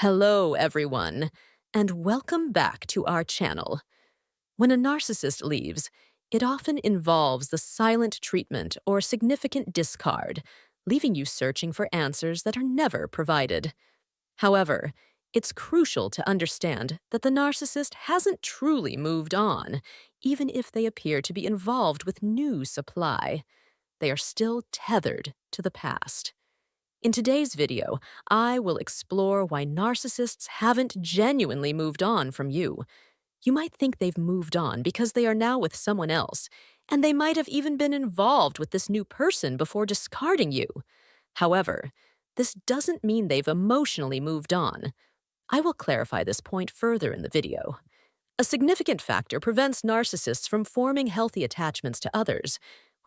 Hello, everyone, and welcome back to our channel. When a narcissist leaves, it often involves the silent treatment or significant discard, leaving you searching for answers that are never provided. However, it's crucial to understand that the narcissist hasn't truly moved on, even if they appear to be involved with new supply. They are still tethered to the past. In today's video, I will explore why narcissists haven't genuinely moved on from you. You might think they've moved on because they are now with someone else, and they might have even been involved with this new person before discarding you. However, this doesn't mean they've emotionally moved on. I will clarify this point further in the video. A significant factor prevents narcissists from forming healthy attachments to others,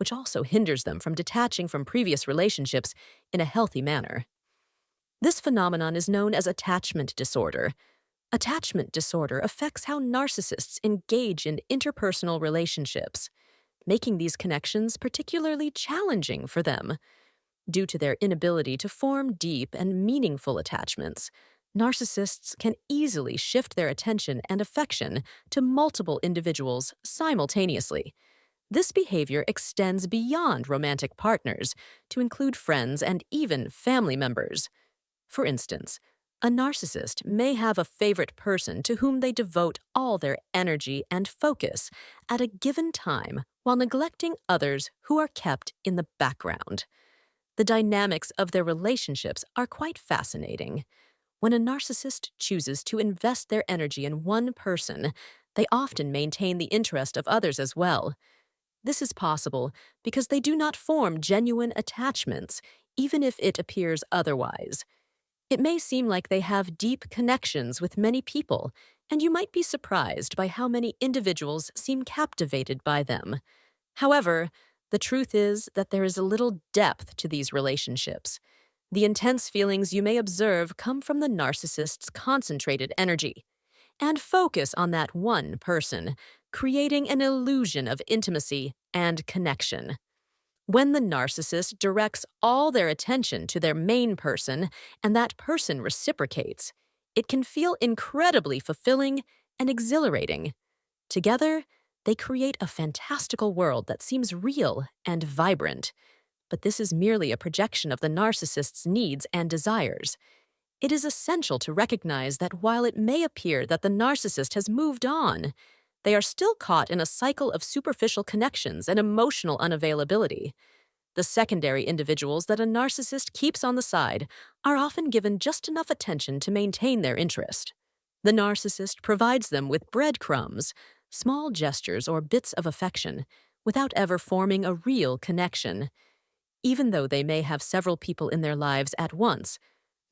which also hinders them from detaching from previous relationships in a healthy manner. This phenomenon is known as attachment disorder. Attachment disorder affects how narcissists engage in interpersonal relationships, making these connections particularly challenging for them. Due to their inability to form deep and meaningful attachments, narcissists can easily shift their attention and affection to multiple individuals simultaneously. This behavior extends beyond romantic partners to include friends and even family members. For instance, a narcissist may have a favorite person to whom they devote all their energy and focus at a given time while neglecting others who are kept in the background. The dynamics of their relationships are quite fascinating. When a narcissist chooses to invest their energy in one person, they often maintain the interest of others as well. This is possible because they do not form genuine attachments, even if it appears otherwise. It may seem like they have deep connections with many people, and you might be surprised by how many individuals seem captivated by them. However, the truth is that there is a little depth to these relationships. The intense feelings you may observe come from the narcissist's concentrated energy and focus on that one person, creating an illusion of intimacy and connection. When the narcissist directs all their attention to their main person and that person reciprocates, it can feel incredibly fulfilling and exhilarating. Together, they create a fantastical world that seems real and vibrant. But this is merely a projection of the narcissist's needs and desires. It is essential to recognize that while it may appear that the narcissist has moved on, they are still caught in a cycle of superficial connections and emotional unavailability. The secondary individuals that a narcissist keeps on the side are often given just enough attention to maintain their interest. The narcissist provides them with breadcrumbs, small gestures or bits of affection, without ever forming a real connection. Even though they may have several people in their lives at once,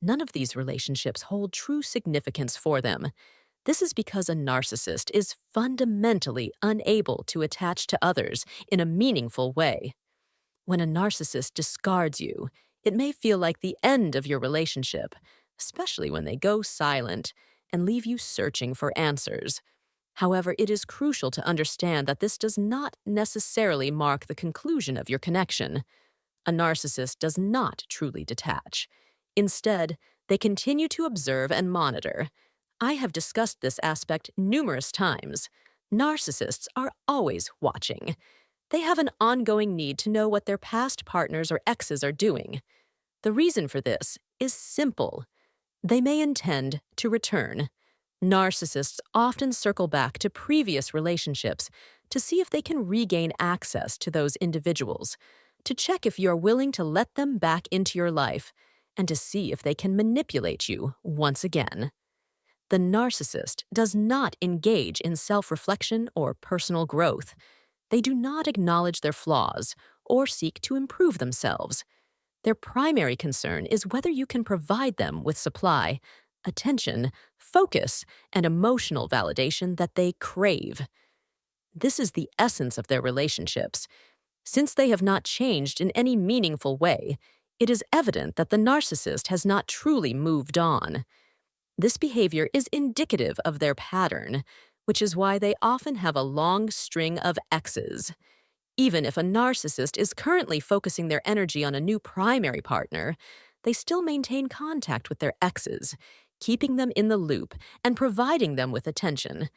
none of these relationships hold true significance for them. This is because a narcissist is fundamentally unable to attach to others in a meaningful way. When a narcissist discards you, it may feel like the end of your relationship, especially when they go silent and leave you searching for answers. However, it is crucial to understand that this does not necessarily mark the conclusion of your connection. A narcissist does not truly detach. Instead, they continue to observe and monitor. I have discussed this aspect numerous times. Narcissists are always watching. They have an ongoing need to know what their past partners or exes are doing. The reason for this is simple. They may intend to return. Narcissists often circle back to previous relationships to see if they can regain access to those individuals, to check if you are willing to let them back into your life, and to see if they can manipulate you once again. The narcissist does not engage in self-reflection or personal growth. They do not acknowledge their flaws or seek to improve themselves. Their primary concern is whether you can provide them with supply, attention, focus, and emotional validation that they crave. This is the essence of their relationships. Since they have not changed in any meaningful way, it is evident that the narcissist has not truly moved on. This behavior is indicative of their pattern, which is why they often have a long string of exes. Even if a narcissist is currently focusing their energy on a new primary partner, they still maintain contact with their exes, keeping them in the loop and providing them with attention.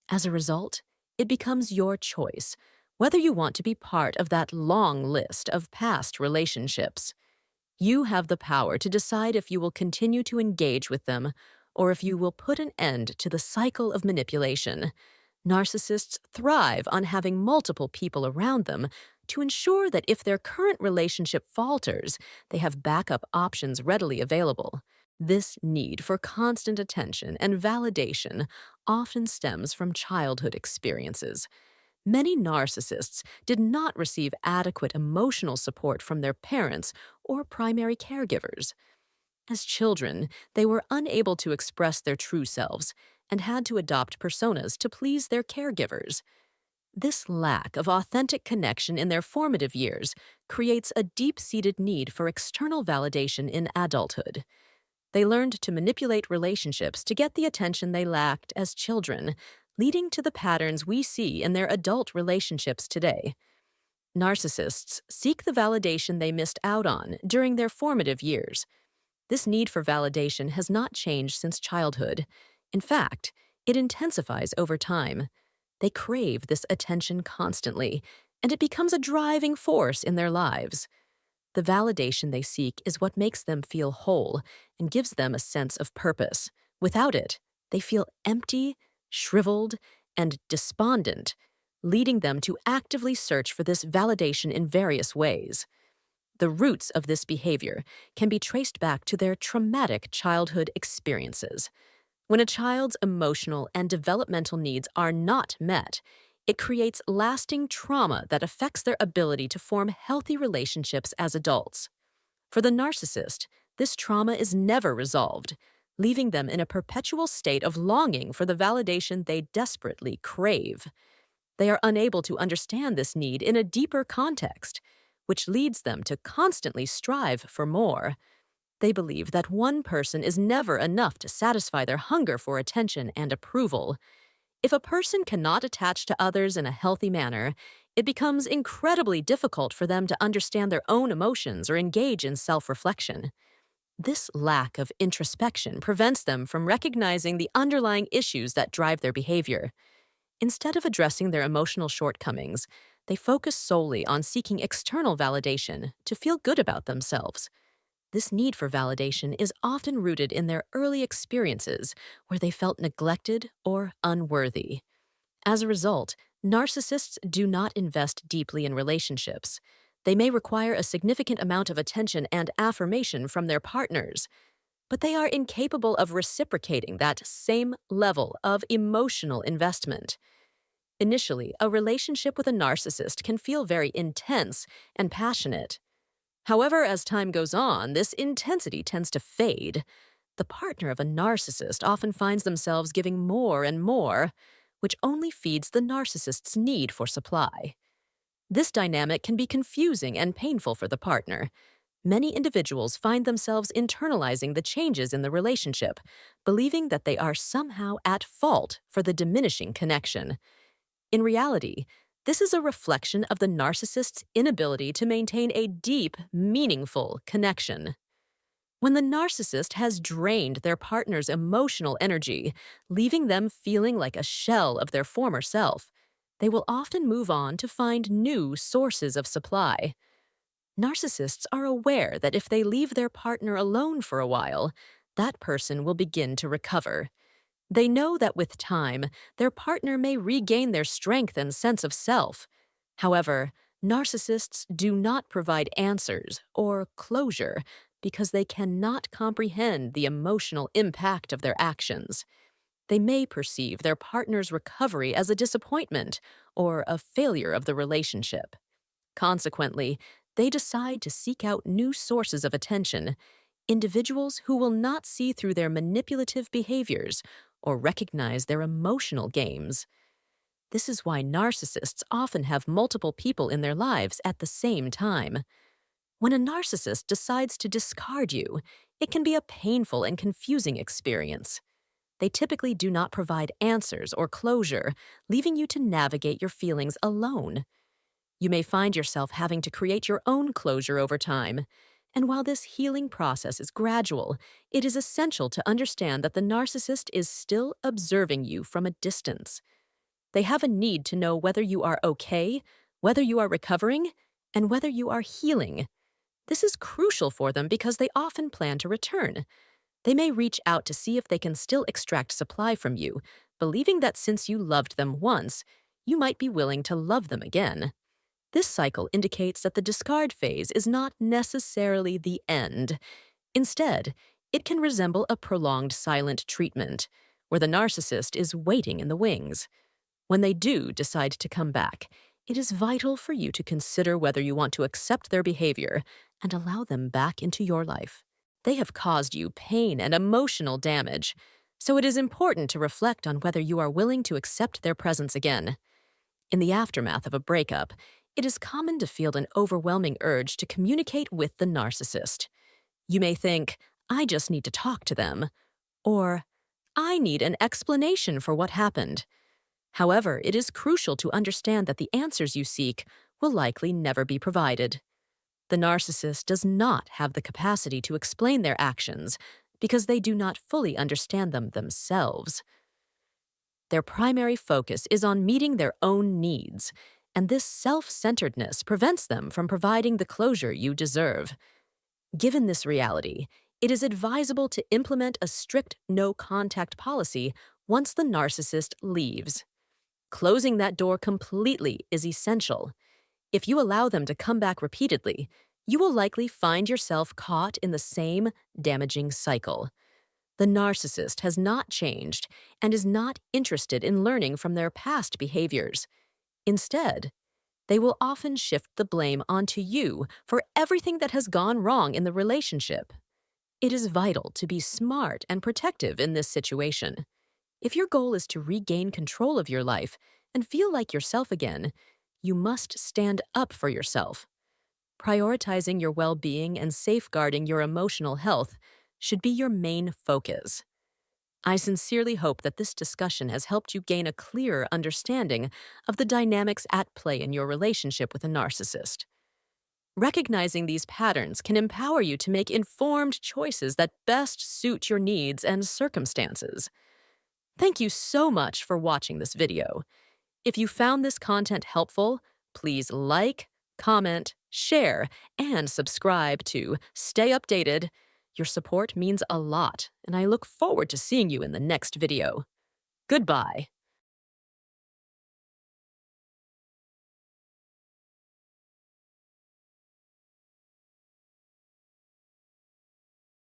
As a result, it becomes your choice whether you want to be part of that long list of past relationships. You have the power to decide if you will continue to engage with them or if you will put an end to the cycle of manipulation. Narcissists thrive on having multiple people around them to ensure that if their current relationship falters, they have backup options readily available. This need for constant attention and validation often stems from childhood experiences. Many narcissists did not receive adequate emotional support from their parents or primary caregivers. As children, they were unable to express their true selves and had to adopt personas to please their caregivers. This lack of authentic connection in their formative years creates a deep-seated need for external validation in adulthood. They learned to manipulate relationships to get the attention they lacked as children, leading to the patterns we see in their adult relationships today. Narcissists seek the validation they missed out on during their formative years. This need for validation has not changed since childhood. In fact, it intensifies over time. They crave this attention constantly, and it becomes a driving force in their lives. The validation they seek is what makes them feel whole and gives them a sense of purpose. Without it, they feel empty, shriveled, and despondent, leading them to actively search for this validation in various ways. The roots of this behavior can be traced back to their traumatic childhood experiences. When a child's emotional and developmental needs are not met, it creates lasting trauma that affects their ability to form healthy relationships as adults. For the narcissist, this trauma is never resolved, leaving them in a perpetual state of longing for the validation they desperately crave. They are unable to understand this need in a deeper context, which leads them to constantly strive for more. They believe that one person is never enough to satisfy their hunger for attention and approval. If a person cannot attach to others in a healthy manner, it becomes incredibly difficult for them to understand their own emotions or engage in self-reflection. This lack of introspection prevents them from recognizing the underlying issues that drive their behavior. Instead of addressing their emotional shortcomings, they focus solely on seeking external validation to feel good about themselves. This need for validation is often rooted in their early experiences where they felt neglected or unworthy. As a result, narcissists do not invest deeply in relationships. They may require a significant amount of attention and affirmation from their partners, but they are incapable of reciprocating that same level of emotional investment. Initially, a relationship with a narcissist can feel very intense and passionate. However, as time goes on, this intensity tends to fade. The partner of a narcissist often finds themselves giving more and more, which only feeds the narcissist's need for supply. This dynamic can be confusing and painful for the partner. Many individuals find themselves internalizing the changes in the relationship, believing that they are somehow at fault for the diminishing connection. In reality, this is a reflection of the narcissist's inability to maintain a deep, meaningful connection. When the narcissist has drained their partner's emotional energy, leaving them feeling like a shell of their former self, they will often move on to find new sources of supply. Narcissists are aware that if they leave their partner alone for a while, that person will begin to recover. They know that with time, their partner may regain their strength and sense of self. However, narcissists do not provide answers or closure because they cannot comprehend the emotional impact of their actions. They may perceive their partner's recovery as a disappointment or a failure of the relationship. Consequently, they decide to seek out new sources of attention, individuals who will not see through their manipulative behaviors or recognize their emotional games. This is why narcissists often have multiple people in their lives at the same time. When a narcissist decides to discard you, it can be a painful and confusing experience. They typically do not provide answers or closure, leaving you to navigate your feelings alone. You may find yourself having to create your own closure over time, And while this healing process is gradual, it is essential to understand that the narcissist is still observing you from a distance. They have a need to know whether you are okay, whether you are recovering, and whether you are healing. This is crucial for them because they often plan to return. They may reach out to see if they can still extract supply from you, believing that since you loved them once, you might be willing to love them again. This cycle indicates that the discard phase is not necessarily the end. Instead, it can resemble a prolonged silent treatment, where the narcissist is waiting in the wings. When they do decide to come back, it is vital for you to consider whether you want to accept their behavior and allow them back into your life. They have caused you pain and emotional damage, so it is important to reflect on whether you are willing to accept their presence again. In the aftermath of a breakup, it is common to feel an overwhelming urge to communicate with the narcissist. You may think, I just need to talk to them, or I need an explanation for what happened. However, it is crucial to understand that the answers you seek will likely never be provided. The narcissist does not have the capacity to explain their actions because they do not fully understand them themselves. Their primary focus is on meeting their own needs, and this self-centeredness prevents them from providing the closure you deserve. Given this reality, it is advisable to implement a strict no-contact policy once the narcissist leaves. Closing that door completely is essential. If you allow them to come back repeatedly, you will likely find yourself caught in the same damaging cycle. The narcissist has not changed and is not interested in learning from their past behaviors. Instead, they will often shift the blame onto you for everything that has gone wrong in the relationship. It is vital to be smart and protective in this situation. If your goal is to regain control of your life and feel like yourself again, you must stand up for yourself. Prioritizing your well-being and safeguarding your emotional health should be your main focus. I sincerely hope that this discussion has helped you gain a clearer understanding of the dynamics at play in your relationship with a narcissist. Recognizing these patterns can empower you to make informed choices that best suit your needs and circumstances. Thank you so much for watching this video. If you found this content helpful, please like, comment, share, and subscribe to stay updated. Your support means a lot, and I look forward to seeing you in the next video. Goodbye.